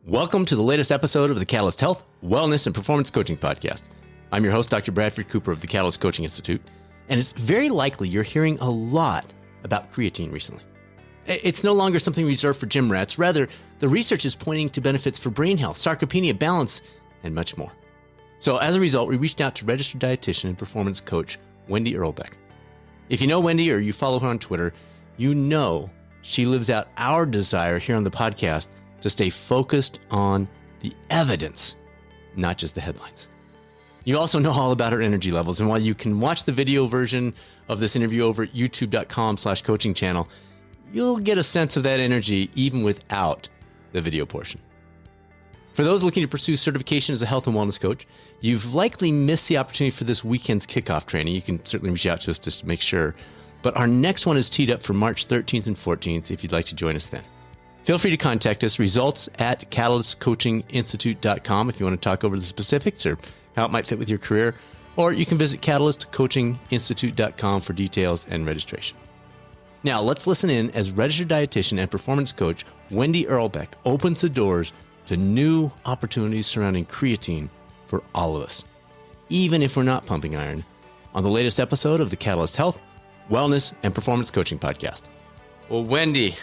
Welcome to the latest episode of the Catalyst Health, Wellness, and Performance Coaching Podcast. I'm your host, Dr. Bradford Cooper of the Catalyst Coaching Institute, and it's very likely you're hearing a lot about creatine recently. It's no longer something reserved for gym rats. Rather, the research is pointing to benefits for brain health, sarcopenia, balance, and much more. So as a result, we reached out to registered dietitian and performance coach, Wendi Irlbeck. If you know Wendi or you follow her on Twitter, you know she lives out our desire here on the podcast to stay focused on the evidence, not just the headlines. You also know all about her energy levels, and while you can watch the video version of this interview over at youtube.com/coaching channel, you'll get a sense of that energy even without the video portion. For those looking to pursue certification as a health and wellness coach, you've likely missed the opportunity for this weekend's kickoff training. You can certainly reach out to us just to make sure. But our next one is teed up for March 13th and 14th if you'd like to join us then. Feel free to contact us, results@catalystcoachinginstitute.com if you want to talk over the specifics or how it might fit with your career, or you can visit catalystcoachinginstitute.com for details and registration. Now, let's listen in as registered dietitian and performance coach Wendi Irlbeck opens the doors to new opportunities surrounding creatine for all of us, even if we're not pumping iron, on the latest episode of the Catalyst Health, Wellness, and Performance Coaching Podcast. Well, Wendi,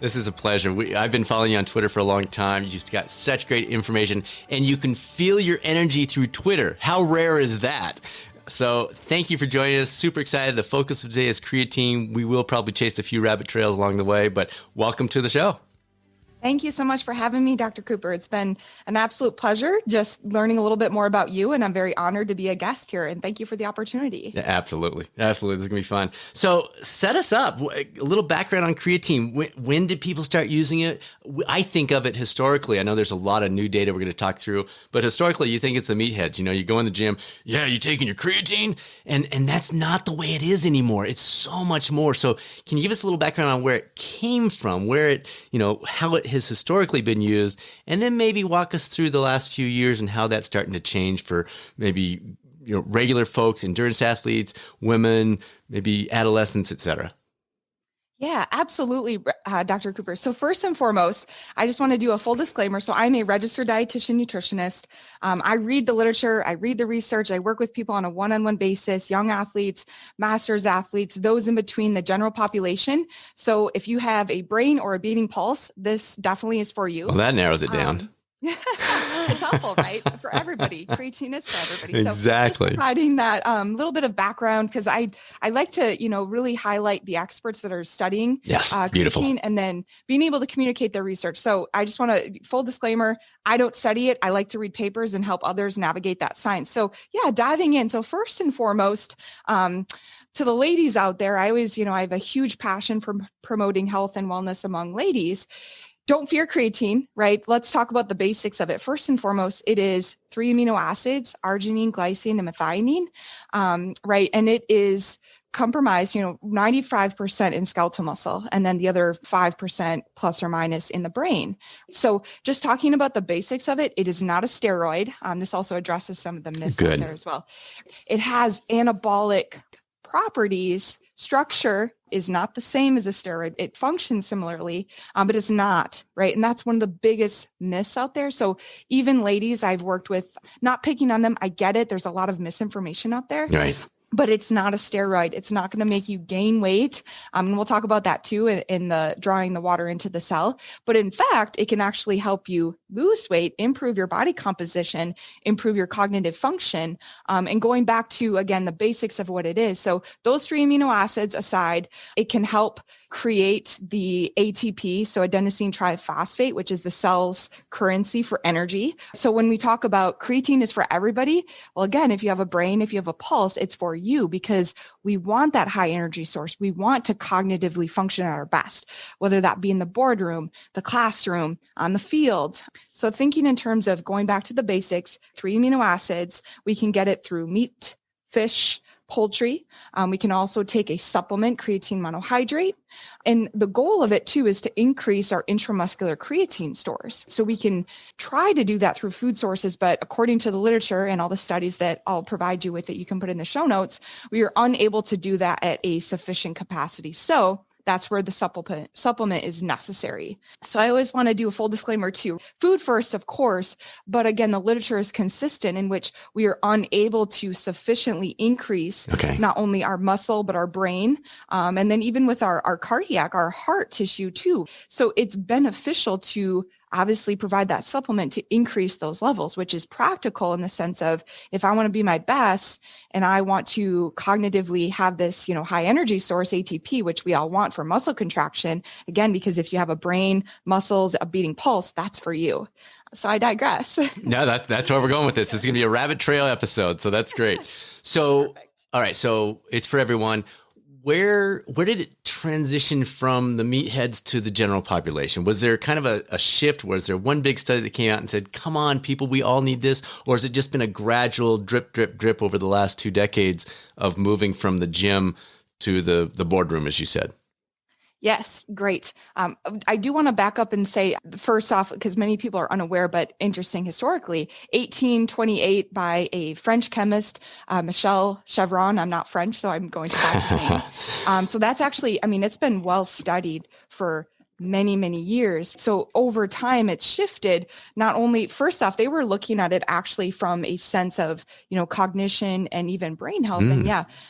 this is a pleasure. I've been following you on Twitter for a long time. You just got such great information, and you can feel your energy through Twitter. How rare is that? So thank you for joining us. Super excited. The focus of today is creatine. We will probably chase a few rabbit trails along the way, but welcome to the show. Thank you so much for having me, Dr. Cooper. It's been an absolute pleasure just learning a little bit more about you, and I'm very honored to be a guest here, and thank you for the opportunity. Yeah, absolutely. Absolutely. This is going to be fun. So set us up. A little background on creatine. When did people start using it? I think of it historically. I know there's a lot of new data we're going to talk through, but historically, you think it's the meatheads. You know, you go in the gym, yeah, you taking your creatine? And that's not the way it is anymore. It's so much more. So can you give us a little background on where it came from, where it, how it has historically been used, and then maybe walk us through the last few years and how that's starting to change for maybe regular folks, endurance athletes, women, maybe adolescents, et cetera. Yeah, absolutely, Dr. Cooper. So first and foremost, I just want to do a full disclaimer. So I'm a registered dietitian nutritionist. I read the literature, I read the research, I work with people on a one-on-one basis, young athletes, masters athletes, those in between the general population. So if you have a brain or a beating pulse, this definitely is for you. Well, that narrows it down. It's helpful, right? For everybody. Creatine is for everybody. Exactly. So just providing that little bit of background, because I like to, really highlight the experts that are studying beautiful. creatine and then being able to communicate their research. So I just want to, full disclaimer, I don't study it. I like to read papers and help others navigate that science. So yeah, diving in. So first and foremost, to the ladies out there, I always, I have a huge passion for promoting health and wellness among ladies. Don't fear creatine, right? Let's talk about the basics of it. First and foremost, it is 3 amino acids, arginine, glycine, and methionine, right? And it is comprised, 95% in skeletal muscle, and then the other 5% plus or minus in the brain. So just talking about the basics of it, it is not a steroid. This also addresses some of the myths out there as well. It has anabolic properties. Structure is not the same as a steroid. It functions similarly, but it's not, right? And that's one of the biggest myths out there. So even ladies I've worked with, not picking on them, I get it. There's a lot of misinformation out there. Right. But it's not a steroid. It's not going to make you gain weight. And we'll talk about that too in the drawing the water into the cell. But in fact, it can actually help you lose weight, improve your body composition, improve your cognitive function. And going back to, again, the basics of what it is. So those 3 amino acids aside, it can help create the ATP, so adenosine triphosphate, which is the cell's currency for energy. So when we talk about creatine is for everybody, well, again, if you have a brain, if you have a pulse, it's for you, because we want that high energy source. We want to cognitively function at our best, whether that be in the boardroom, the classroom, on the field. So thinking in terms of going back to the basics, 3 amino acids, we can get it through meat, fish, poultry. We can also take a supplement, creatine monohydrate. And the goal of it too is to increase our intramuscular creatine stores. So we can try to do that through food sources, but according to the literature and all the studies that I'll provide you with that you can put in the show notes, we are unable to do that at a sufficient capacity. So that's where the supplement is necessary. So I always want to do a full disclaimer too. Food first, of course, but again, the literature is consistent in which we are unable to sufficiently increase not only our muscle, but our brain. And then even with our cardiac, our heart tissue too. So it's beneficial to obviously provide that supplement to increase those levels, which is practical in the sense of if I want to be my best and I want to cognitively have this, high energy source, ATP, which we all want for muscle contraction, again, because if you have a brain, muscles, a beating pulse, that's for you. So I digress. No, that's where we're going with this. This is going to be a rabbit trail episode. So that's great. So, Perfect. All right. So it's for everyone. Where did it transition from the meatheads to the general population? Was there kind of a shift? Was there one big study that came out and said, come on, people, we all need this? Or has it just been a gradual drip, drip, drip over the last 2 decades of moving from the gym to the boardroom, as you said? Yes, great. I do want to back up and say, first off, because many people are unaware, but interesting historically, 1828 by a French chemist, Michel Chevron. I'm not French, so I'm going to back the name. So that's actually, it's been well studied for many, many years. So over time, it's shifted. Not only, first off, they were looking at it actually from a sense of, cognition and even brain health. And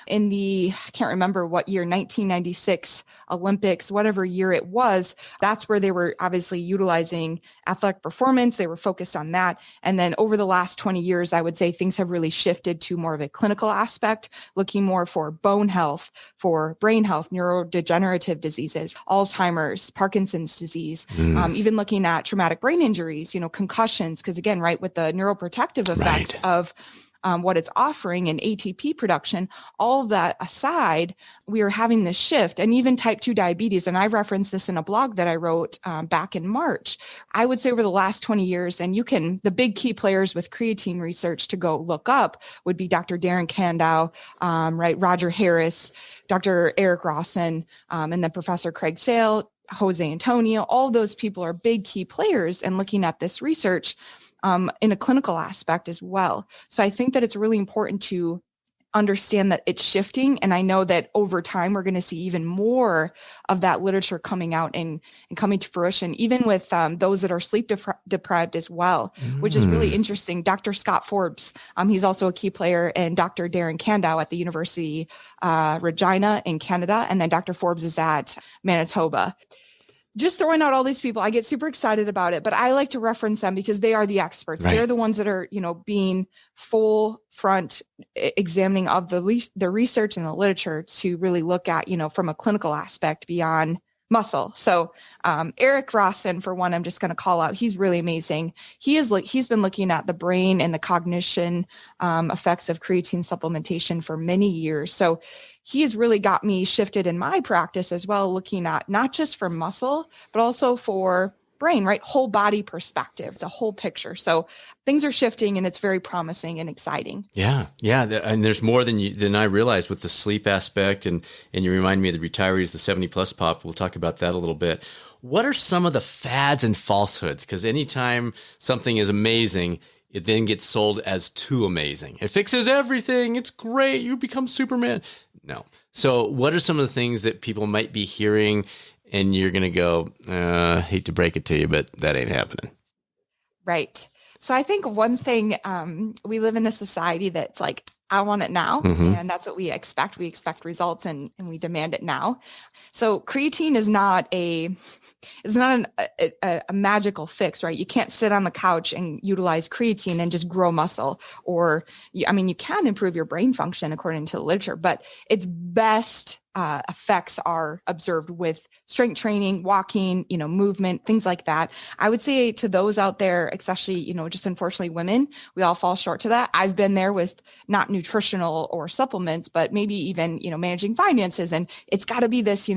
in I can't remember what year, 1996 Olympics, whatever year it was, that's where they were obviously utilizing athletic performance. They were focused on that. And then over the last 20 years, I would say things have really shifted to more of a clinical aspect, looking more for bone health, for brain health, neurodegenerative diseases, Alzheimer's, Parkinson's disease, even looking at traumatic brain injuries, concussions, because again, right, with the neuroprotective effects of what it's offering and ATP production, all of that aside, we are having this shift, and even type 2 diabetes. And I referenced this in a blog that I wrote back in March. I would say over the last 20 years, and the big key players with creatine research to go look up would be Dr. Darren Kandow, right, Roger Harris, Dr. Eric Rawson, and then Professor Craig Sale, Jose Antonio. All those people are big key players in looking at this research in a clinical aspect as well. So I think that it's really important to understand that it's shifting. And I know that over time, we're going to see even more of that literature coming out and coming to fruition, even with those that are sleep deprived as well, which is really interesting. Dr. Scott Forbes, he's also a key player, and Dr. Darren Kandow at the University Regina in Canada. And then Dr. Forbes is at Manitoba. Just throwing out all these people, I get super excited about it, but I like to reference them because they are the experts. Right. They're the ones that are, being full front examining of the research and the literature to really look at, from a clinical aspect beyond muscle. So Eric Rawson, for one, I'm just going to call out. He's really amazing. He's been looking at the brain and the cognition effects of creatine supplementation for many years. So he has really got me shifted in my practice as well, looking at not just for muscle, but also for brain, right? Whole body perspective. It's a whole picture. So things are shifting, and it's very promising and exciting. Yeah. And there's more than I realized with the sleep aspect. And you remind me of the retirees, the 70 plus pop. We'll talk about that a little bit. What are some of the fads and falsehoods? Because anytime something is amazing, it then gets sold as too amazing. It fixes everything. It's great. You become Superman. No. So what are some of the things that people might be hearing and you're going to go, hate to break it to you, but that ain't happening? Right. So I think one thing, we live in a society that's like, I want it now. And that's what we expect. We expect results and we demand it now. So creatine is not a magical fix, right? You can't sit on the couch and utilize creatine and just grow muscle, or you can improve your brain function according to the literature, but its best effects are observed with strength training, walking, movement, things like that. I would say to those out there, especially, just unfortunately women, we all fall short to that. I've been there with not nutritional or supplements, but maybe even, managing finances. And it's got to be this,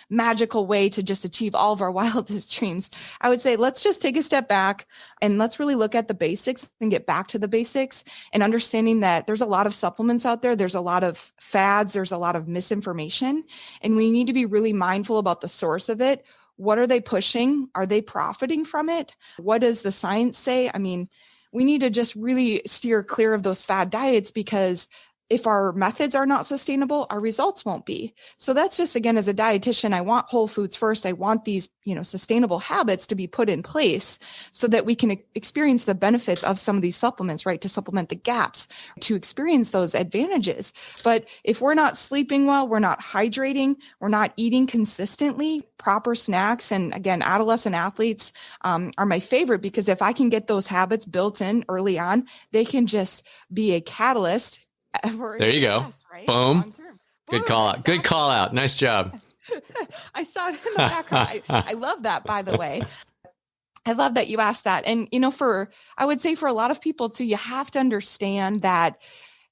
magical way to just achieve all of our wildest dreams. I would say, let's just take a step back and let's really look at the basics and get back to the basics, and understanding that there's a lot of supplements out there. There's a lot of fads. There's a lot of misinformation. And we need to be really mindful about the source of it. What are they pushing? Are they profiting from it? What does the science say? We need to just really steer clear of those fad diets, because if our methods are not sustainable, our results won't be. So that's just, again, as a dietitian, I want whole foods first. I want these, sustainable habits to be put in place so that we can experience the benefits of some of these supplements, right? To supplement the gaps, to experience those advantages. But if we're not sleeping well, we're not hydrating, we're not eating consistently, proper snacks. And again, adolescent athletes are my favorite, because if I can get those habits built in early on, they can just be a catalyst. There you go. Right? Boom. Good call out. Good call out. Nice job. I saw it in the background. I love that, by the way. I love that you asked that. And, I would say for a lot of people too, you have to understand that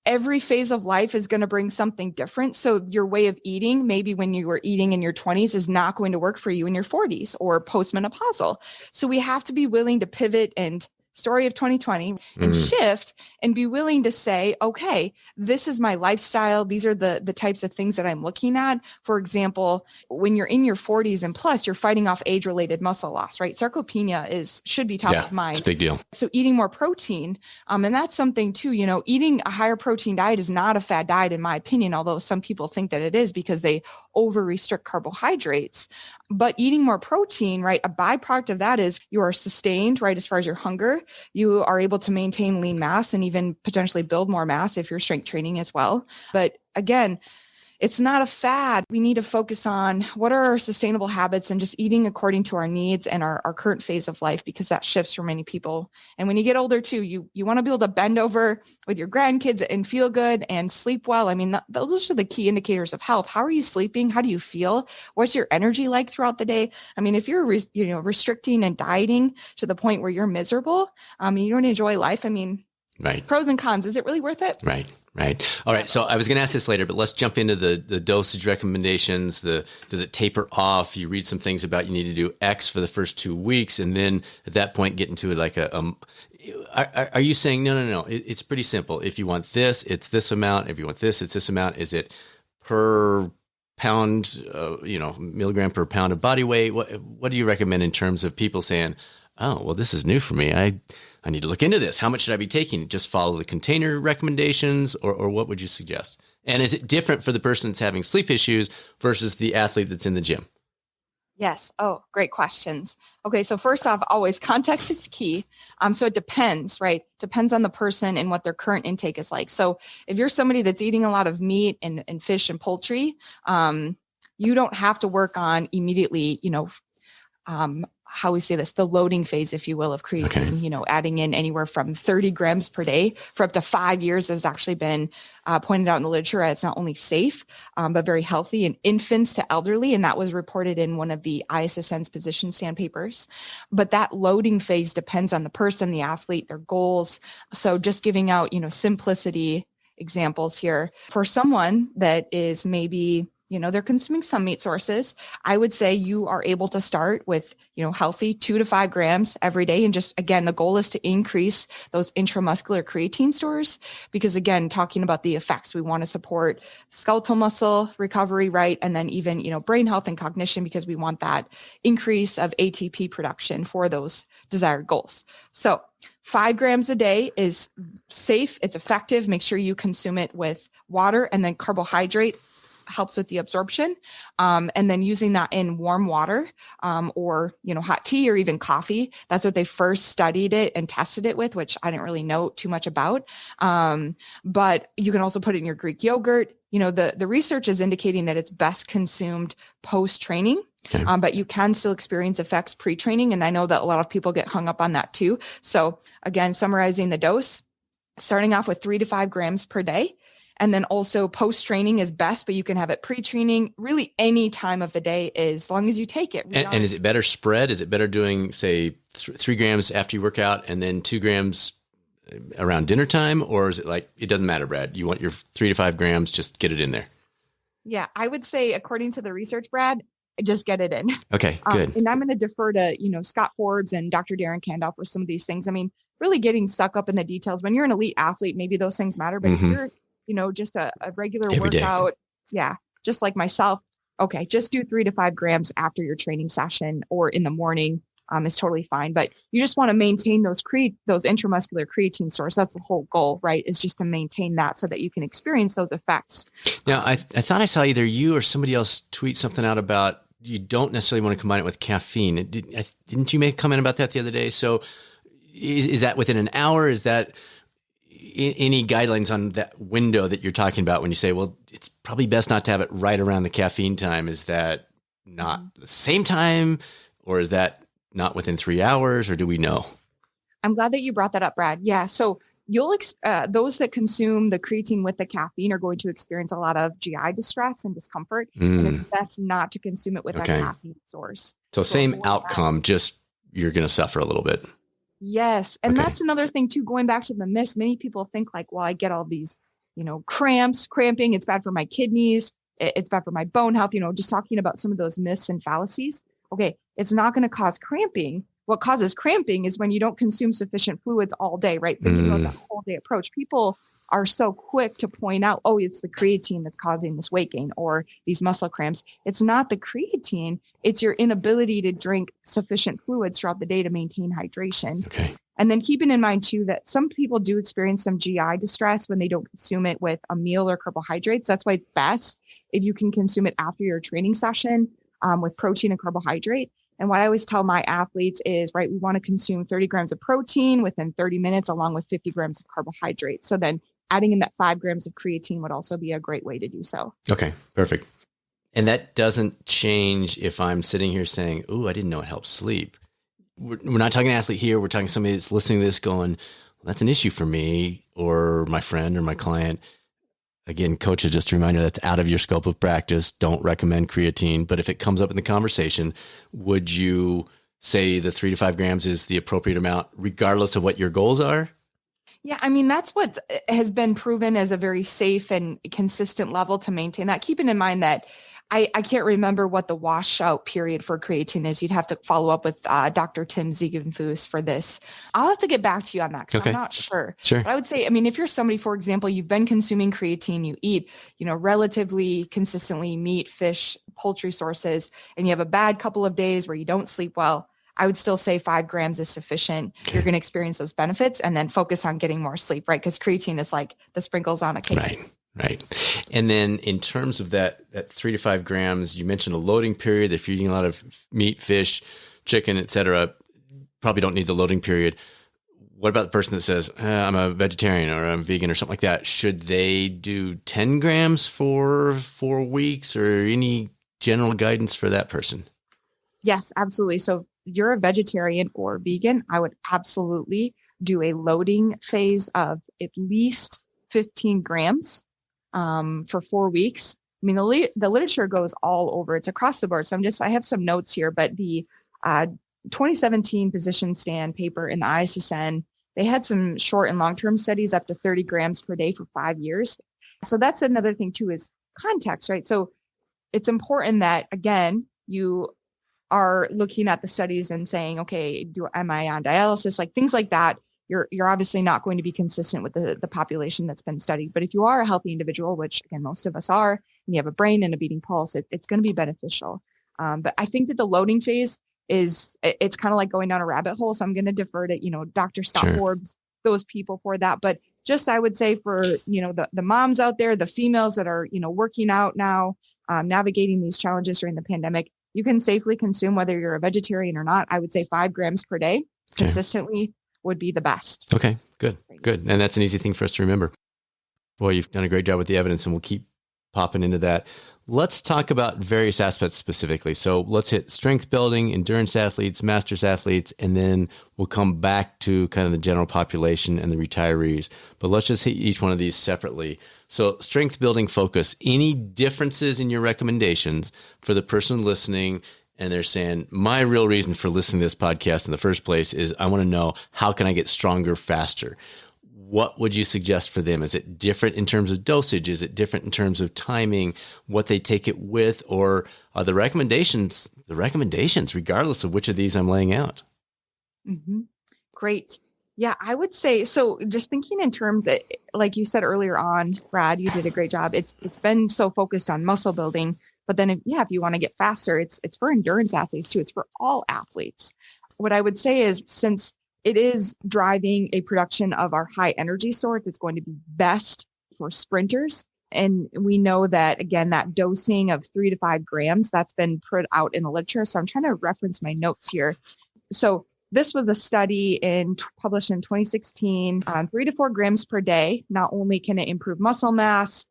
every phase of life is going to bring something different. So your way of eating, maybe when you were eating in your 20s, is not going to work for you in your 40s or postmenopausal. So we have to be willing to pivot and story of 2020 and shift and be willing to say, okay, this is my lifestyle. These are the types of things that I'm looking at. For example, when you're in your 40s and plus, you're fighting off age-related muscle loss, right? Sarcopenia should be top of mind. It's a big deal. So eating more protein, and that's something too, eating a higher protein diet is not a fad diet, in my opinion, although some people think that it is because they over restrict carbohydrates. But eating more protein, right? A byproduct of that is you are sustained, right? As far as your hunger, you are able to maintain lean mass and even potentially build more mass if you're strength training as well. But again, it's not a fad. We need to focus on what are our sustainable habits and just eating according to our needs and our current phase of life, because that shifts for many people. And when you get older too, you want to be able to bend over with your grandkids and feel good and sleep well. I mean, those are the key indicators of health. How are you sleeping? How do you feel? What's your energy like throughout the day? I mean, if you're, restricting and dieting to the point where you're miserable, you don't enjoy life. I mean, right. Pros and cons. Is it really worth it? Right. All right. So I was going to ask this later, but let's jump into the dosage recommendations. Does it taper off? You read some things about you need to do X for the first 2 weeks, and then at that point get into like are you saying no? It's pretty simple. If you want this, it's this amount. If you want this, it's this amount. Is it per pound? Milligram per pound of body weight. What do you recommend in terms of people saying, oh, well, this is new for me. I need to look into this. How much should I be taking? Just follow the container recommendations, or what would you suggest? And is it different for the person that's having sleep issues versus the athlete that's in the gym? Yes. Oh, great questions. Okay. So first off, always context is key. So it depends, right? Depends on the person and what their current intake is like. So if you're somebody that's eating a lot of meat and fish and poultry, you don't have to work on immediately, how we say this, the loading phase, if you will, of creatine, okay. Adding in anywhere from 30 grams per day for up to 5 years has actually been pointed out in the literature as not only safe, but very healthy in infants to elderly. And that was reported in one of the ISSN's position stand papers. But that loading phase depends on the person, the athlete, their goals. So just giving out, simplicity examples here for someone that is maybe they're consuming some meat sources. I would say you are able to start with, healthy 2 to 5 grams every day. And just, again, the goal is to increase those intramuscular creatine stores, because again, talking about the effects, we want to support skeletal muscle recovery, right? And then even, brain health and cognition, because we want that increase of ATP production for those desired goals. So 5 grams a day is safe. It's effective. Make sure you consume it with water, and then carbohydrate helps with the absorption. And then using that in warm water, or, hot tea or even coffee. That's what they first studied it and tested it with, which I didn't really know too much about. But you can also put it in your Greek yogurt. The research is indicating that it's best consumed post-training. Okay. But you can still experience effects pre-training. And I know that a lot of people get hung up on that too. So again, summarizing the dose, starting off with 3 to 5 grams per day. And then also post-training is best, but you can have it pre-training really any time of the day as long as you take it. And is it better spread? Is it better doing, say, 3 grams after you work out and then 2 grams around dinner time? Or is it like, it doesn't matter, Brad, you want your 3 to 5 grams, just get it in there? Yeah, I would say, according to the research, Brad, just get it in. Okay, good. And I'm going to defer to, Scott Forbes and Dr. Darren Kandolf for some of these things. I mean, really getting stuck up in the details. When you're an elite athlete, maybe those things matter, but if you're just a regular every workout. Day. Yeah. Just like myself. Okay. Just do 3 to 5 grams after your training session or in the morning. is totally fine. But you just want to maintain those intramuscular creatine stores. That's the whole goal, right? Is just to maintain that so that you can experience those effects. Now, I thought I saw either you or somebody else tweet something out about you don't necessarily want to combine it with caffeine. Didn't you make a comment about that the other day? So is that within an hour? Is that any guidelines on that window that you're talking about when you say, well, it's probably best not to have it right around the caffeine time? Is that not the same time, or is that not within 3 hours, or do we know? I'm glad that you brought that up, Brad. Yeah. So those that consume the creatine with the caffeine are going to experience a lot of GI distress and discomfort, and it's best not to consume it with that caffeine source. So same outcome, just you're going to suffer a little bit. Yes. And that's another thing too, going back to the myths. Many people think like, well, I get all these, cramping. It's bad for my kidneys. It's bad for my bone health, just talking about some of those myths and fallacies. Okay. It's not going to cause cramping. What causes cramping is when you don't consume sufficient fluids all day, right? Thinking about that whole day approach. People are so quick to point out, oh, it's the creatine that's causing this weight gain or these muscle cramps. It's not the creatine. It's your inability to drink sufficient fluids throughout the day to maintain hydration. Okay. And then keeping in mind too, that some people do experience some GI distress when they don't consume it with a meal or carbohydrates. That's why it's best if you can consume it after your training session with protein and carbohydrate. And what I always tell my athletes is, right, we want to consume 30 grams of protein within 30 minutes, along with 50 grams of carbohydrates. So then adding in that 5 grams of creatine would also be a great way to do so. Okay, perfect. And that doesn't change if I'm sitting here saying, "Ooh, I didn't know it helps sleep." We're not talking athlete here. We're talking somebody that's listening to this going, well, that's an issue for me or my friend or my client. Again, coaches, just a reminder, that's out of your scope of practice. Don't recommend creatine. But if it comes up in the conversation, would you say the 3 to 5 grams is the appropriate amount, regardless of what your goals are? Yeah, I mean, that's what has been proven as a very safe and consistent level to maintain that. Keeping in mind that I can't remember what the washout period for creatine is. You'd have to follow up with Dr. Tim Ziegenfuss for this. I'll have to get back to you on that because I'm not sure. Sure. But I would say, I mean, if you're somebody, for example, you've been consuming creatine, you eat, relatively consistently meat, fish, poultry sources, and you have a bad couple of days where you don't sleep well, I would still say 5 grams is sufficient. Okay. You're going to experience those benefits and then focus on getting more sleep, right? Because creatine is like the sprinkles on a cake. Right. And then in terms of that 3 to 5 grams, you mentioned a loading period. If you're eating a lot of meat, fish, chicken, et cetera, probably don't need the loading period. What about the person that says, I'm a vegetarian or I'm vegan or something like that? Should they do 10 grams for 4 weeks or any general guidance for that person? Yes, absolutely. So if you're a vegetarian or vegan, I would absolutely do a loading phase of at least 15 grams for 4 weeks. I mean, the literature goes all over. It's across the board. So I have some notes here, but the 2017 position stand paper in the ISSN, they had some short and long-term studies up to 30 grams per day for 5 years. So that's another thing too, is context, right? So it's important that, again, you are looking at the studies and saying, okay, am I on dialysis? Like things like that. You're obviously not going to be consistent with the population that's been studied. But if you are a healthy individual, which again, most of us are, and you have a brain and a beating pulse, it's going to be beneficial. But I think that the loading phase it's kind of like going down a rabbit hole. So I'm going to defer to, Dr. Scott Forbes, those people for that. But just, I would say for, the moms out there, the females that are, working out now, navigating these challenges during the pandemic, you can safely consume, whether you're a vegetarian or not. I would say 5 grams per day consistently would be the best. Okay, good. And that's an easy thing for us to remember. Boy, you've done a great job with the evidence, and we'll keep popping into that. Let's talk about various aspects specifically. So let's hit strength building, endurance athletes, masters athletes, and then we'll come back to kind of the general population and the retirees. But let's just hit each one of these separately. So strength building focus, any differences in your recommendations for the person listening? And they're saying, my real reason for listening to this podcast in the first place is I want to know, how can I get stronger faster? What would you suggest for them? Is it different in terms of dosage? Is it different in terms of timing, what they take it with? Or are the recommendations regardless of which of these I'm laying out? Mm-hmm. Great. Yeah, I would say, so just thinking in terms of, like you said earlier on, Brad, you did a great job. It's been so focused on muscle building. But then if you want to get faster, it's for endurance athletes too. It's for all athletes. what I would say is, since it is driving a production of our high energy source, it's going to be best for sprinters. And we know that, again, that dosing of 3 to 5 grams, that's been put out in the literature. So I'm trying to reference my notes here. So this was a study published in 2016 on 3 to 4 grams per day. Not only can it improve muscle mass,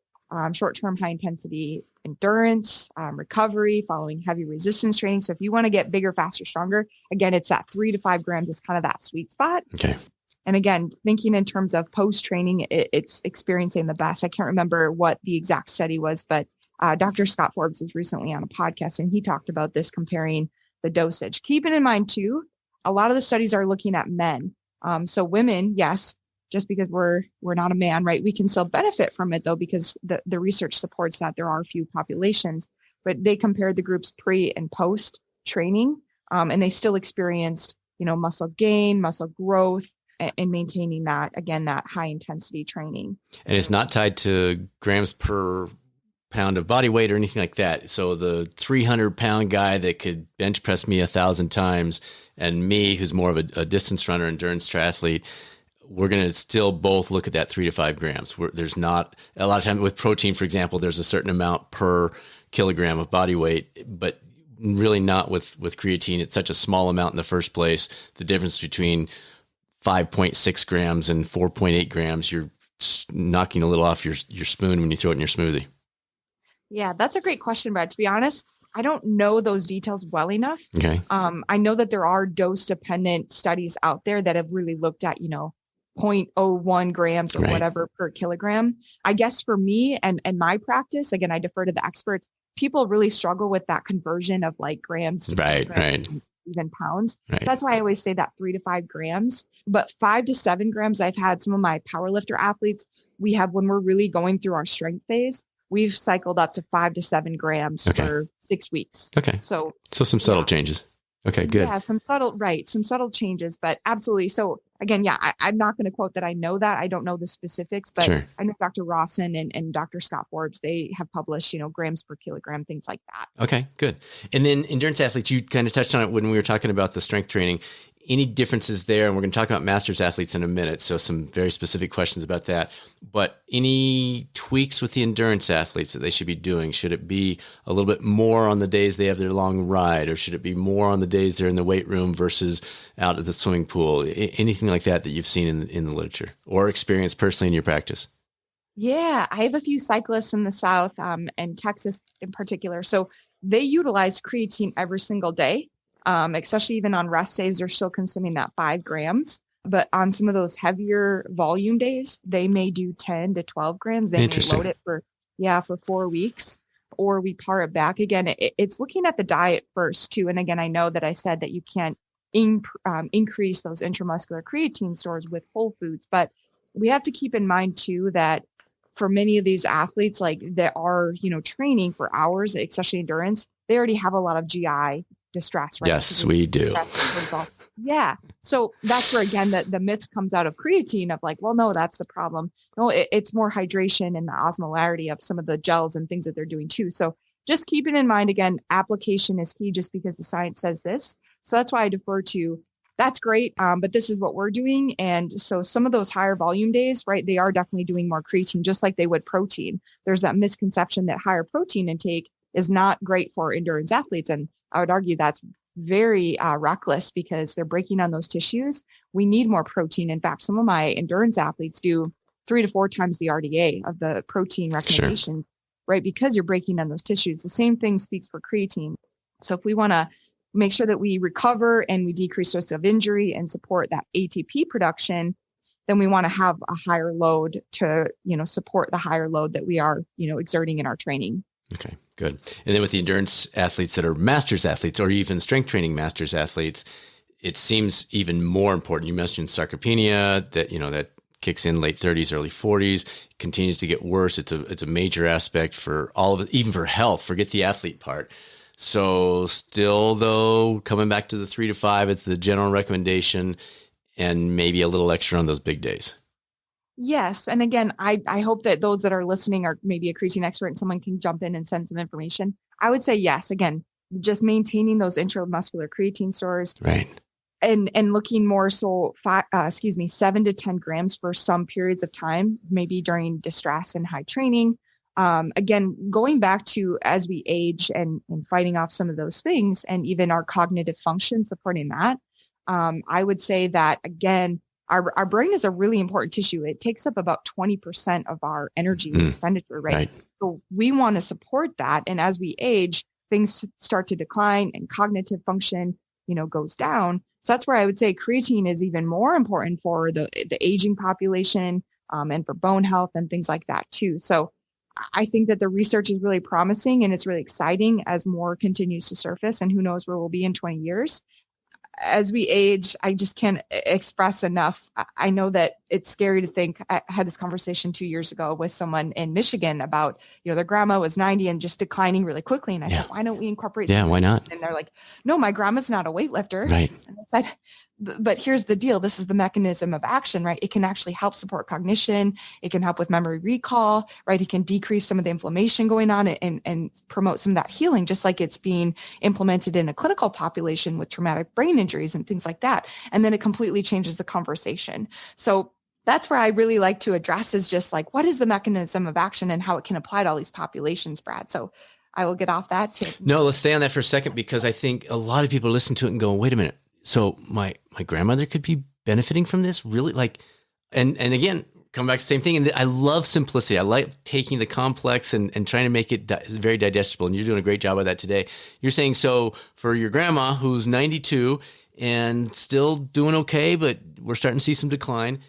short-term high intensity endurance, recovery following heavy resistance training. So if you want to get bigger, faster, stronger, again, it's that 3 to 5 grams is kind of that sweet spot. Okay. And again, thinking in terms of post-training, it's experiencing the best. I can't remember what the exact study was, but Dr. Scott Forbes was recently on a podcast and he talked about this, comparing the dosage. Keeping in mind too, a lot of the studies are looking at men. So women, yes, just because we're not a man, right? We can still benefit from it though, because the research supports that there are a few populations, but they compared the groups pre and post training, and they still experienced, muscle gain, muscle growth, and maintaining that, again, that high intensity training. And it's not tied to grams per pound of body weight or anything like that. So the 300-pound guy that could bench press me 1,000 times and me, who's more of a distance runner, endurance triathlete, we're going to still both look at that 3 to 5 grams. There's not a lot of time with protein, for example, there's a certain amount per kilogram of body weight, but really not with creatine. It's such a small amount in the first place. The difference between 5.6 grams and 4.8 grams, you're knocking a little off your spoon when you throw it in your smoothie. Yeah, that's a great question, Brad. To be honest, I don't know those details well enough. Okay. I know that there are dose dependent studies out there that have really looked at, 0.01 grams or whatever per kilogram. I guess for me and my practice, again, I defer to the experts. People really struggle with that conversion of like grams, right. even pounds. Right. So that's why I always say that 3 to 5 grams, but 5 to 7 grams. I've had some of my powerlifter athletes. We have, when we're really going through our strength phase, we've cycled up to 5 to 7 grams for 6 weeks. Okay. So some subtle changes. Okay, good. Yeah, some subtle changes, but absolutely. So again, I'm not going to quote that I know that. I don't know the specifics, but sure. I know Dr. Rawson and Dr. Scott Forbes, they have published, grams per kilogram, things like that. Okay, good. And then endurance athletes, you kind of touched on it when we were talking about the strength training. Any differences there? And we're going to talk about masters athletes in a minute. So some very specific questions about that. But any tweaks with the endurance athletes that they should be doing? Should it be a little bit more on the days they have their long ride, or should it be more on the days they're in the weight room versus out at the swimming pool? Anything like that you've seen in the literature or experienced personally in your practice? Yeah, I have a few cyclists in the South and Texas in particular. So they utilize creatine every single day. Especially even on rest days, they're still consuming that 5 grams. But on some of those heavier volume days, they may do 10 to 12 grams. They may load it for 4 weeks, or we par it back. Again, it's looking at the diet first too. And again, I know that I said that you can't increase those intramuscular creatine stores with whole foods, but we have to keep in mind too that for many of these athletes, like that are, training for hours, especially endurance, they already have a lot of GI distress, right? Yes, we do. Yeah. So that's where, again, the myth comes out of creatine of like, well, no, that's the problem. No, it's more hydration and the osmolarity of some of the gels and things that they're doing too. So just keeping in mind, again, application is key just because the science says this. So that's why I defer to, that's great. But this is what we're doing. And so some of those higher volume days, right, they are definitely doing more creatine, just like they would protein. There's that misconception that higher protein intake is not great for endurance athletes. And I would argue that's very reckless because they're breaking down those tissues. We need more protein. In fact, some of my endurance athletes do 3 to 4 times the RDA of the protein recommendation, right? Because you're breaking down those tissues. The same thing speaks for creatine. So if we want to make sure that we recover and we decrease risk of injury and support that ATP production, then we want to have a higher load to, support the higher load that we are, exerting in our training. Okay, good. And then with the endurance athletes that are masters athletes or even strength training masters athletes, it seems even more important. You mentioned sarcopenia that kicks in late 30s, early 40s, continues to get worse. It's a major aspect for all of it, even for health. Forget the athlete part. So still though, coming back to the 3 to 5, it's the general recommendation and maybe a little extra on those big days. Yes. And again, I hope that those that are listening are maybe a creatine expert and someone can jump in and send some information. I would say yes. Again, just maintaining those intramuscular creatine stores. Right. and looking more so 7 to 10 grams for some periods of time, maybe during distress and high training. Again, going back to as we age and fighting off some of those things and even our cognitive function supporting that, I would say that, again, our brain is a really important tissue. It takes up about 20% of our energy expenditure, right? So we want to support that. And as we age, things start to decline and cognitive function, goes down. So that's where I would say creatine is even more important for the aging population, and for bone health and things like that too. So I think that the research is really promising and it's really exciting as more continues to surface, and who knows where we'll be in 20 years. As we age, I just can't express enough. I know that it's scary to think. I had this conversation 2 years ago with someone in Michigan about, their grandma was 90 and just declining really quickly. And I said, why don't we incorporate? Yeah, why not? And they're like, no, my grandma's not a weightlifter. Right. And I said, but here's the deal. This is the mechanism of action, right? It can actually help support cognition. It can help with memory recall, right? It can decrease some of the inflammation going on and promote some of that healing, just like it's being implemented in a clinical population with traumatic brain injuries and things like that. And then it completely changes the conversation. So that's where I really like to address is just like, what is the mechanism of action and how it can apply to all these populations, Brad? So I will get off that too. No, let's stay on that for a second, because I think a lot of people listen to it and go, wait a minute. So my grandmother could be benefiting from this, really? And again, come back to the same thing. And I love simplicity. I like taking the complex and trying to make it very digestible. And you're doing a great job of that today. You're saying, so for your grandma who's 92 and still doing okay, but we're starting to see some decline,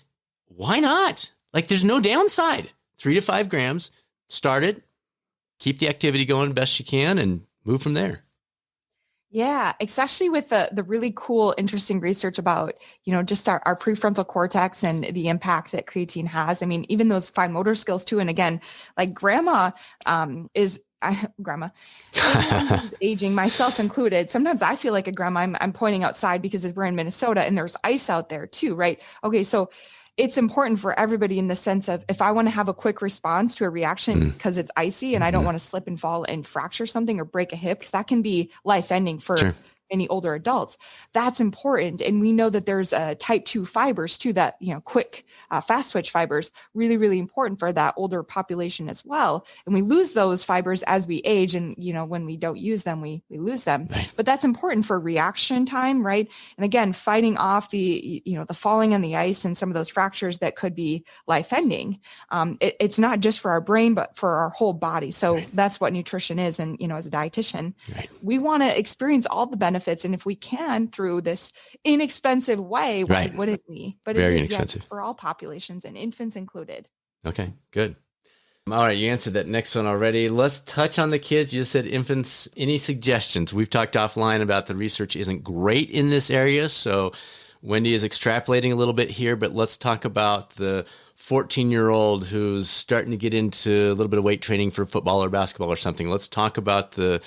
why not? There's no downside. 3 to 5 grams, start it, keep the activity going best you can, and move from there. Yeah, especially with the really cool, interesting research about, just our prefrontal cortex and the impact that creatine has. I mean, even those fine motor skills too. And again, like grandma is aging, myself included. Sometimes I feel like a grandma. I'm pointing outside because we're in Minnesota and there's ice out there too, right? Okay, so it's important for everybody in the sense of, if I want to have a quick response to a reaction because it's icy and I don't want to slip and fall and fracture something or break a hip, because that can be life ending for any older adults, that's important. And we know that there's type 2 fibers too, that, quick fast switch fibers, really, really important for that older population as well. And we lose those fibers as we age. And, when we don't use them, we lose them. Right. But that's important for reaction time, right? And again, fighting off the falling on the ice and some of those fractures that could be life ending. It's not just for our brain, but for our whole body. So that's what nutrition is. And, as a dietitian, we want to experience all the benefits. And if we can through this inexpensive way, why wouldn't we? But very it is inexpensive for all populations and infants included. Okay, good. All right, you answered that next one already. Let's touch on the kids. You just said infants. Any suggestions? We've talked offline about the research isn't great in this area. So Wendi is extrapolating a little bit here, but let's talk about the 14-year-old who's starting to get into a little bit of weight training for football or basketball or something. Let's talk about the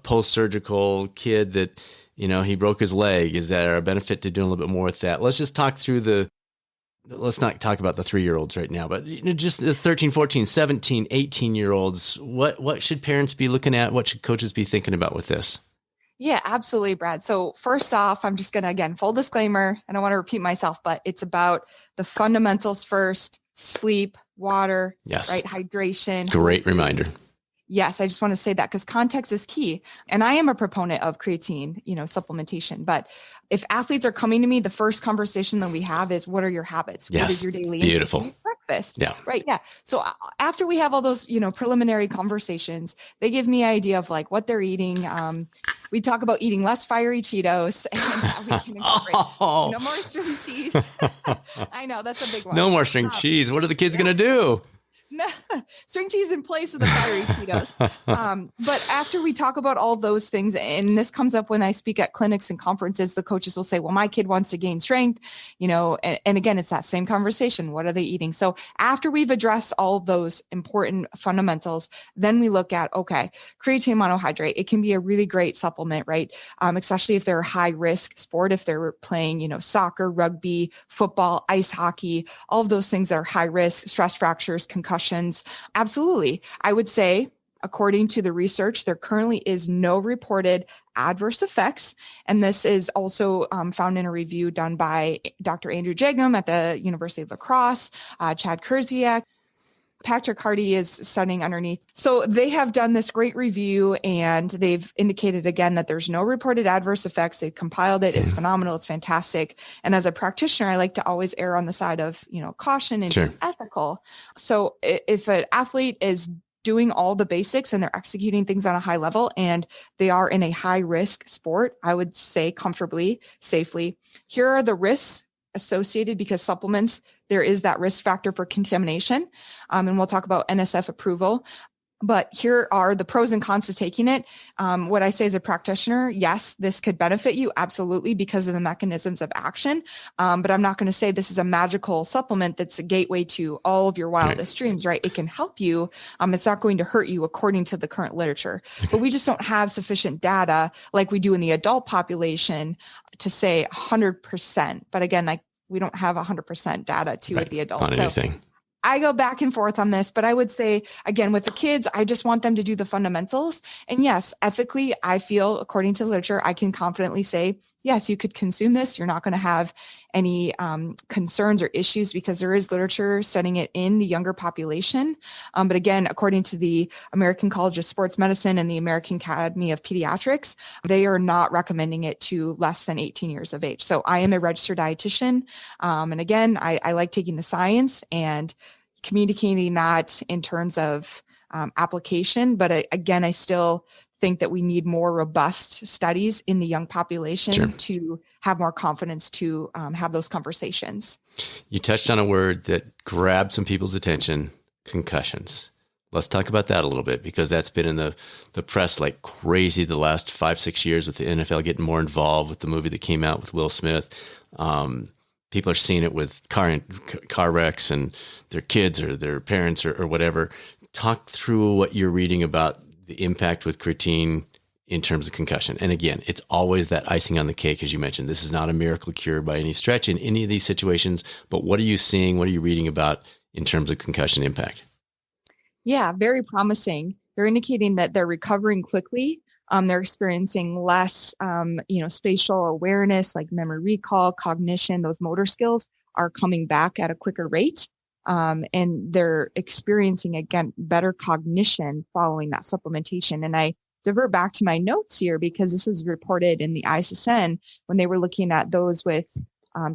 post-surgical kid that, he broke his leg. Is there a benefit to doing a little bit more with that? Let's just talk through let's not talk about the 3-year-olds right now, but just the 13, 14, 17, 18-year-olds. What should parents be looking at? What should coaches be thinking about with this? Yeah, absolutely, Brad. So first off, I'm just going to, again, full disclaimer, I don't want to repeat myself, but it's about the fundamentals first: sleep, water, right? Hydration. Great reminder. Yes, I just want to say that because context is key. And I am a proponent of creatine, supplementation. But if athletes are coming to me, the first conversation that we have is, what are your habits? Yes. What is your daily Beautiful. intake? Breakfast. Yeah. Right. Yeah. So after we have all those, preliminary conversations, they give me an idea of like what they're eating. We talk about eating less fiery Cheetos and how we can incorporate no more string cheese. I know that's a big one. No more string cheese. What are the kids going to do? No, string cheese in place of the fiery Cheetos. But after we talk about all those things, and this comes up when I speak at clinics and conferences, the coaches will say, well, my kid wants to gain strength, and again, it's that same conversation. What are they eating? So after we've addressed all of those important fundamentals, then we look at, okay, creatine monohydrate. It can be a really great supplement, right? Especially if they're a high risk sport, if they're playing, soccer, rugby, football, ice hockey, all of those things that are high risk, stress fractures, concussions. Absolutely. I would say according to the research, there currently is no reported adverse effects. And this is also found in a review done by Dr. Andrew Jagum at the University of La Crosse, Chad Kurziak, Patrick Hardy is studying underneath. So they have done this great review, and they've indicated again that there's no reported adverse effects. They've compiled it. It's phenomenal. It's fantastic. And as a practitioner, I like to always err on the side of, caution and be ethical. So if an athlete is doing all the basics and they're executing things on a high level and they are in a high risk sport, I would say comfortably, safely, here are the risks associated, because supplements, there is that risk factor for contamination. And we'll talk about NSF approval. But here are the pros and cons to taking it. What I say as a practitioner, yes, this could benefit you, absolutely, because of the mechanisms of action. But I'm not going to say this is a magical supplement that's a gateway to all of your wildest dreams, right? It can help you. It's not going to hurt you according to the current literature. But we just don't have sufficient data like we do in the adult population to say 100%. But again, we don't have 100% data with the adults. On anything. I go back and forth on this, but I would say, again, with the kids, I just want them to do the fundamentals. And yes, ethically, I feel, according to the literature, I can confidently say, yes, you could consume this. You're not going to have any concerns or issues, because there is literature studying it in the younger population. But again, according to the American College of Sports Medicine and the American Academy of Pediatrics, they are not recommending it to less than 18 years of age. So I am a registered dietitian. And again, I like taking the science and communicating that in terms of application. But again, I still think that we need more robust studies in the young population to have more confidence to have those conversations. You touched on a word that grabbed some people's attention: concussions. Let's talk about that a little bit, because that's been in the press like crazy the last 5-6 years, with the NFL getting more involved with the movie that came out with Will Smith. People are seeing it with car wrecks and their kids or their parents or whatever. Talk through what you're reading about the impact with creatine in terms of concussion. And again, it's always that icing on the cake, as you mentioned. This is not a miracle cure by any stretch in any of these situations, but what are you seeing? What are you reading about in terms of concussion impact? Yeah, very promising. They're indicating that they're recovering quickly. They're experiencing less, spatial awareness, like memory recall, cognition. Those motor skills are coming back at a quicker rate. And they're experiencing, again, better cognition following that supplementation. And I divert back to my notes here, because this was reported in the ISSN when they were looking at those with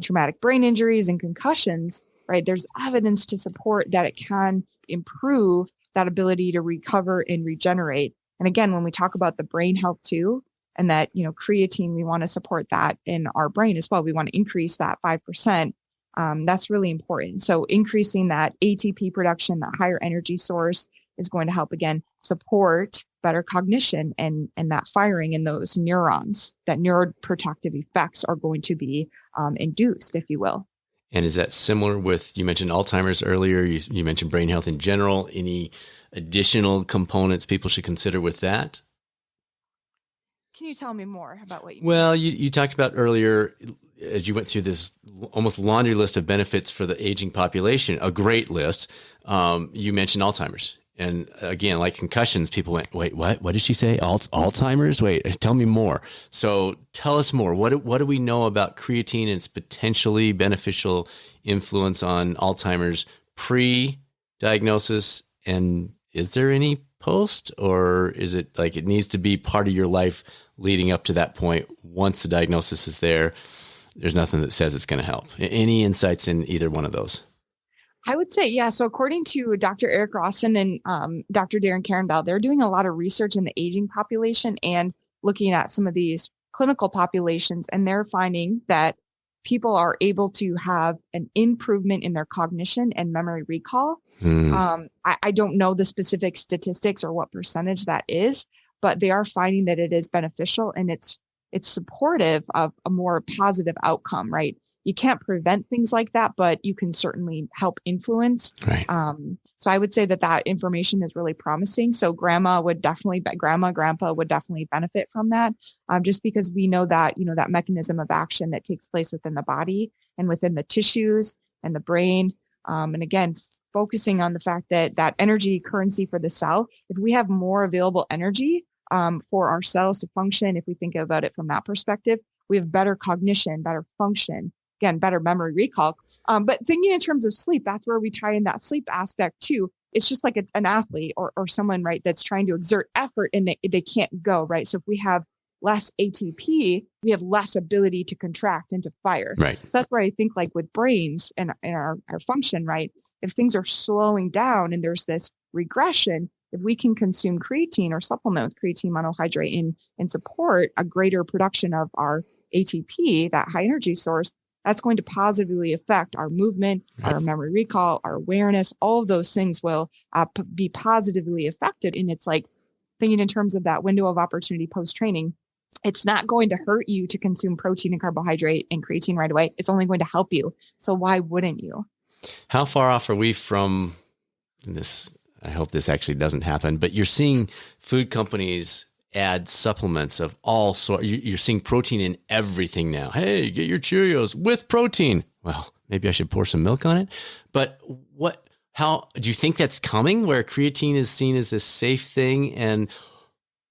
traumatic brain injuries and concussions, right? There's evidence to support that it can improve that ability to recover and regenerate. And again, when we talk about the brain health too, and that, creatine, we want to support that in our brain as well. We want to increase that 5%. That's really important. So increasing that ATP production, that higher energy source, is going to help, again, support better cognition and that firing in those neurons. That neuroprotective effects are going to be induced, if you will. And is that similar with, you mentioned Alzheimer's earlier, you mentioned brain health in general, any additional components people should consider with that? Can you tell me more about what you mean? Well, you talked about earlier, as you went through this almost laundry list of benefits for the aging population, a great list. You mentioned Alzheimer's. And again, like concussions, people went, wait, what? What did she say? Alzheimer's? Wait, tell me more. So tell us more. What do we know about creatine and its potentially beneficial influence on Alzheimer's pre-diagnosis? And is there any post, or is it like it needs to be part of your life leading up to that point? Once the diagnosis is there, there's nothing that says it's going to help. Any insights in either one of those? I would say, yeah. So according to Dr. Eric Rawson and Dr. Darren Carenbell, they're doing a lot of research in the aging population and looking at some of these clinical populations. And they're finding that people are able to have an improvement in their cognition and memory recall. I don't know the specific statistics or what percentage that is, but they are finding that it is beneficial, and it's supportive of a more positive outcome, right? You can't prevent things like that, but you can certainly help influence. Right. So I would say that information is really promising. So grandpa, grandpa would definitely benefit from that, just because we know that, that mechanism of action that takes place within the body and within the tissues and the brain. And again, focusing on the fact that that energy currency for the cell, if we have more available energy for our cells to function, if we think about it from that perspective, we have better cognition, better function, again, better memory recall. But thinking in terms of sleep, that's where we tie in that sleep aspect too. It's just like an athlete or someone, right, that's trying to exert effort and they can't go, right? So if we have less ATP, we have less ability to contract and to fire. Right. So that's where I think like with brains and our function, right? If things are slowing down and there's this regression, if we can consume creatine or supplement with creatine monohydrate and support a greater production of our ATP, that high energy source, that's going to positively affect our movement, right. our memory recall, our awareness. All of those things will be positively affected. And it's like thinking in terms of that window of opportunity post-training. It's not going to hurt you to consume protein and carbohydrate and creatine right away. It's only going to help you. So why wouldn't you? How far off are we from this? I hope this actually doesn't happen, but you're seeing food companies add supplements of all sorts. You're seeing protein in everything now. Hey, get your Cheerios with protein. Well, maybe I should pour some milk on it. But how do you think that's coming, where creatine is seen as this safe thing? And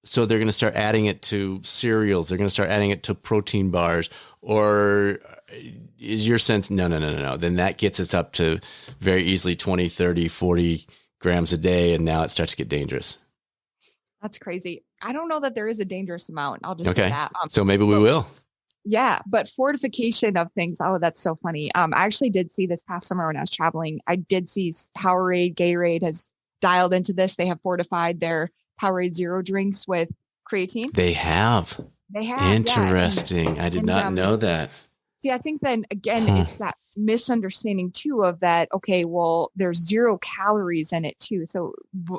so they're going to start adding it to cereals. They're going to start adding it to protein bars. Or is your sense, no. Then that gets us up to very easily 20, 30, 40 grams a day. And now it starts to get dangerous. That's crazy. I don't know that there is a dangerous amount. I'll just say that. So maybe we will. Yeah. But fortification of things. Oh, that's so funny. I actually did see this past summer when I was traveling. I did see Powerade, Gatorade has dialed into this. They have fortified their Powerade Zero drinks with creatine. They have. Interesting. Yeah. I did not know that. See, I think then again, it's that misunderstanding too of that. Okay, well, there's 0 calories in it too. So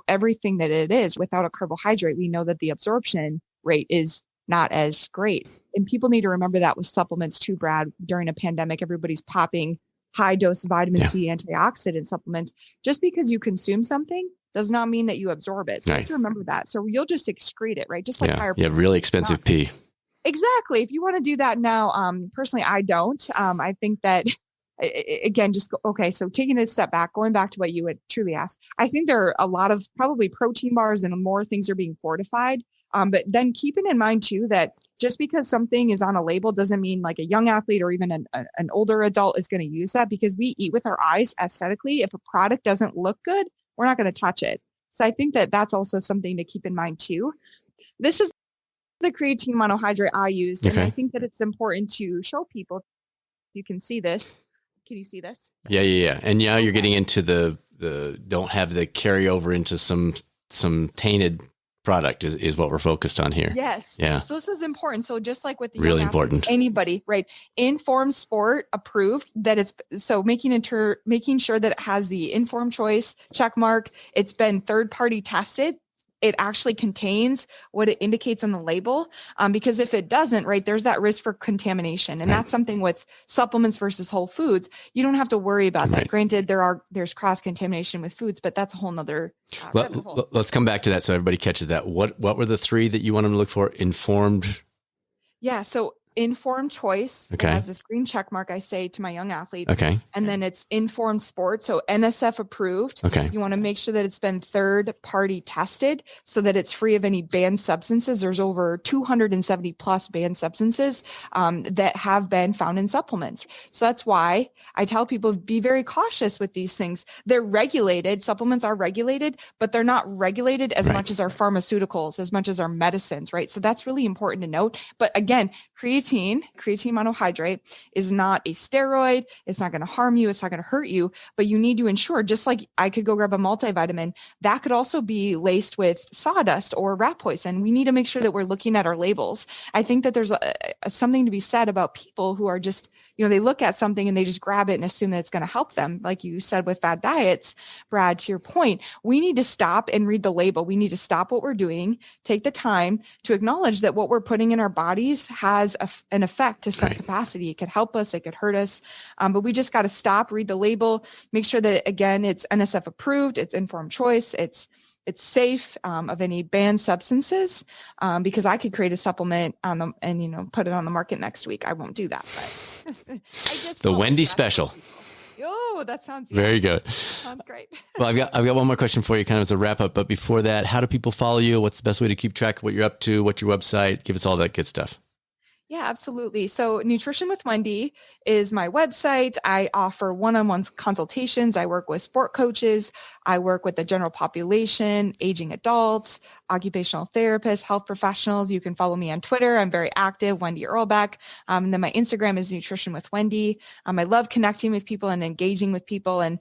everything that it is without a carbohydrate, we know that the absorption rate is not as great. And people need to remember that with supplements too, Brad. During a pandemic, everybody's popping high dose vitamin C antioxidant supplements. Just because you consume something does not mean that you absorb it. So you have to remember that. So you'll just excrete it, right? Just like higher. Yeah, really expensive pee. Exactly. If you want to do that now, personally, I don't. I think that, again, so taking a step back, going back to what you had truly asked, I think there are a lot of probably protein bars and more things are being fortified. But then keeping in mind too, that just because something is on a label doesn't mean like a young athlete or even an older adult is going to use that, because we eat with our eyes aesthetically. If a product doesn't look good, we're not going to touch it. So I think that that's also something to keep in mind too. This is the creatine monohydrate I use. And I think that it's important to show people. You can see this. Can you see this? Yeah. And now you're getting into the don't have the carryover into some tainted product is what we're focused on here. Yes. Yeah. So this is important. So just like with the really important, anybody, right? Informed Sport approved, that it's so making sure that it has the informed choice check mark. It's been third party tested. It actually contains what it indicates on the label. Because if it doesn't, right, there's that risk for contamination. And that's something with supplements versus whole foods. You don't have to worry about that. Granted, there's cross contamination with foods, but that's a whole nother. Let's come back to that so everybody catches that. What were the 3 that you want them to look for? Informed. Yeah. So informed choice. It has this green check mark, I say to my young athletes. And then it's informed sport. So NSF approved. You want to make sure that it's been third party tested so that it's free of any banned substances. There's over 270 plus banned substances that have been found in supplements. So that's why I tell people be very cautious with these things. They're regulated. Supplements are regulated, but they're not regulated as much as our pharmaceuticals, as much as our medicines, right? So that's really important to note. But again, creatine monohydrate is not a steroid. It's not going to harm you. It's not going to hurt you, but you need to ensure, just like I could go grab a multivitamin, that could also be laced with sawdust or rat poison. We need to make sure that we're looking at our labels. I think that there's something to be said about people who are just, they look at something and they just grab it and assume that it's going to help them. Like you said with fad diets, Brad, to your point, we need to stop and read the label. We need to stop what we're doing, take the time to acknowledge that what we're putting in our bodies has an effect to some capacity. It could help us, it could hurt us. But we just got to stop, read the label, make sure that, again, it's NSF approved, it's informed choice, it's safe of any banned substances, because I could create a supplement and put it on the market next week. I won't do that, but I just the Wendi special. Oh, Oh, that sounds very good. Sounds great. Well, I've got one more question for you, kind of as a wrap up. But before that, how do people follow you? What's the best way to keep track of what you're up to? What's your website? Give us all that good stuff. Yeah, absolutely. So Nutrition with Wendi is my website. I offer one-on-one consultations. I work with sport coaches. I work with the general population, aging adults, occupational therapists, health professionals. You can follow me on Twitter. I'm very active, Wendi Irlbeck. And then my Instagram is Nutrition with Wendi. I love connecting with people and engaging with people, and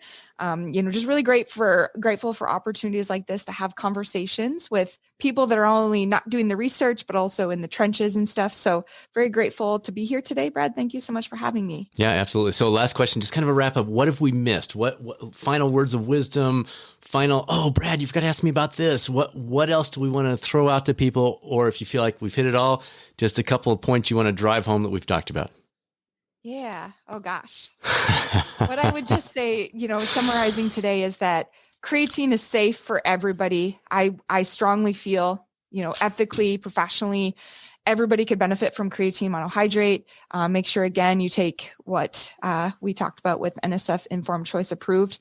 just really grateful for opportunities like this to have conversations with people that are only not doing the research, but also in the trenches and stuff. So very grateful to be here today, Brad. Thank you so much for having me. Yeah, absolutely. So last question, just kind of a wrap up. What have we missed? What final words of wisdom? Brad, you've got to ask me about this. What else do we want to throw out to people? Or if you feel like we've hit it all, just a couple of points you want to drive home that we've talked about. Yeah. Oh gosh. What I would just say, summarizing today is that creatine is safe for everybody. I strongly feel, ethically, professionally, everybody could benefit from creatine monohydrate. Make sure, again, you take what we talked about with NSF Informed Choice Approved.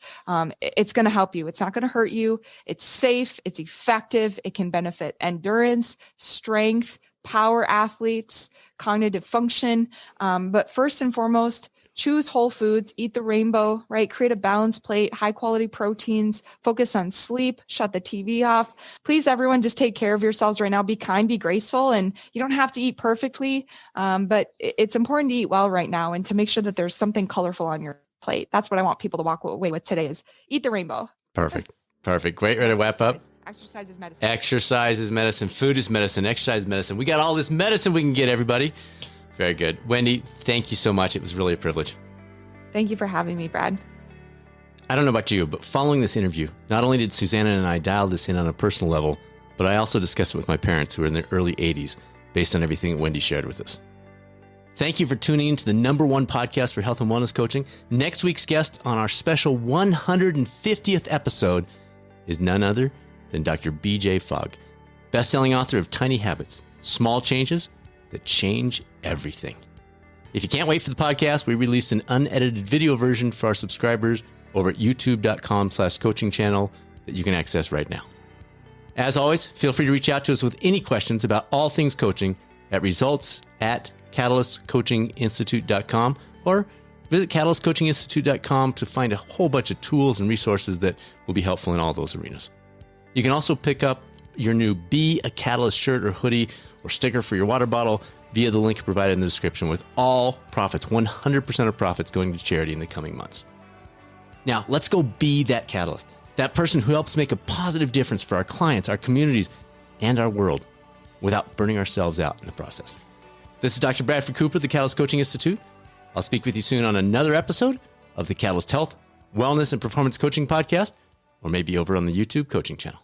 It's going to help you. It's not going to hurt you. It's safe. It's effective. It can benefit endurance, strength, power athletes, cognitive function. But first and foremost, choose whole foods, eat the rainbow, right? Create a balanced plate, high quality proteins, focus on sleep, shut the TV off. Please, everyone, just take care of yourselves right now. Be kind, be graceful, and you don't have to eat perfectly. But it's important to eat well right now and to make sure that there's something colorful on your plate. That's what I want people to walk away with today is eat the rainbow. Perfect. Great way to wrap up. Exercise is medicine. Exercise is medicine. Food is medicine. Exercise is medicine. We got all this medicine we can get, everybody. Very good. Wendi, thank you so much. It was really a privilege. Thank you for having me, Brad. I don't know about you, but following this interview, not only did Susanna and I dial this in on a personal level, but I also discussed it with my parents who are in their early 80s based on everything that Wendi shared with us. Thank you for tuning in to the #1 podcast for health and wellness coaching. Next week's guest on our special 150th episode is none other than Dr. BJ Fogg, best-selling author of Tiny Habits, Small Changes That Change Everything. If you can't wait for the podcast, we released an unedited video version for our subscribers over at youtube.com/coaching channel that you can access right now. As always, feel free to reach out to us with any questions about all things coaching at results@catalystcoachinginstitute.com or visit catalystcoachinginstitute.com to find a whole bunch of tools and resources that will be helpful in all those arenas. You can also pick up your new Be a Catalyst shirt or hoodie or sticker for your water bottle via the link provided in the description, with all profits, 100% of profits, going to charity in the coming months. Now, let's go be that catalyst, that person who helps make a positive difference for our clients, our communities, and our world without burning ourselves out in the process. This is Dr. Bradford Cooper of the Catalyst Coaching Institute. I'll speak with you soon on another episode of the Catalyst Health, Wellness, and Performance Coaching Podcast, or maybe over on the YouTube coaching channel.